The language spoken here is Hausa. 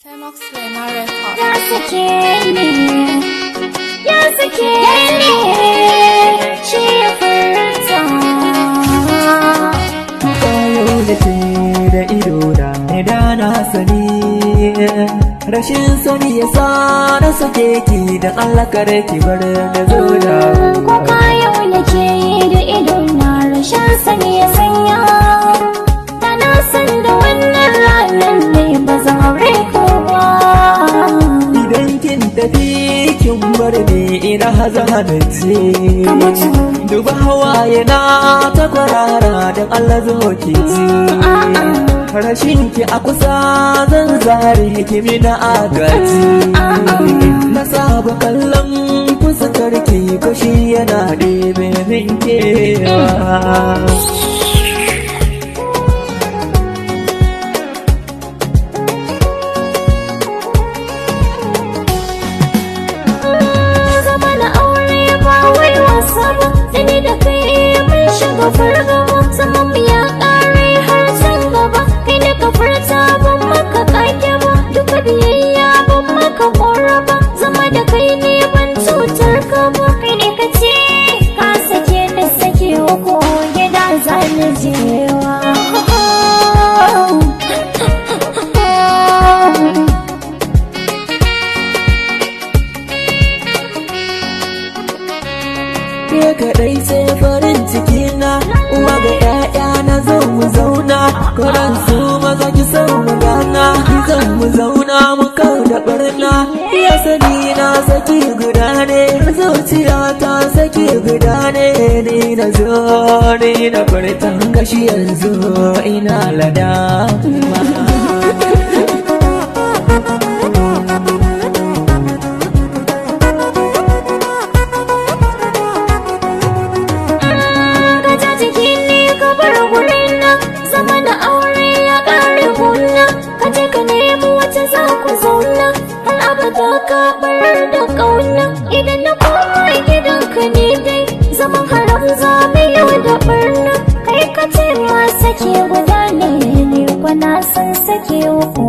Temox Suleiman Record. Ya sake ni, ya sake ni, shi ya furta. Kayo da ke da ido da na sani, rashin sani ya sa na sake ki da Allah kare ki bar da zo da. Ko kayo da ke da ido na rashin sani ya sanya. Da na san da wannan ranar ne ba zan aure ko ba. Idan kin tafi kin bar ni ina haza ce. Duba hawaye na ta kwarara don Allah zo ki ji. Rashin ki a kusa zan zare kimi na agaji. Na saba kallon fuskar ki kashi yana ɗebe min kewa. Dani da kai mun shiga fargaba, zaman mu ya ƙare har can gaba. Kai da ka furta ban maka kake ba, duka biyayya ban maka ƙora ba. Zama da kai ne ban cutar ka ba. Kai ne ka ce ka sake da sake uku gida za ni jewa. Ke kaɗai sai farin ciki na, uwa ga 'ya'ya na zo mu zauna. Karan su maza ki san mu gana, ki san mu zauna mu kau da barna. Ya sani na saki guda ne, zuciya ta saki guda ne. Ni na zo ni na furtan gashi yanzu ina ladama. Ka barar da ƙauna idan na koma gidanka ne dai zaman haram za mu yau da barna. Kai ka ce ma sake guda ne, ni kwana san sake uku.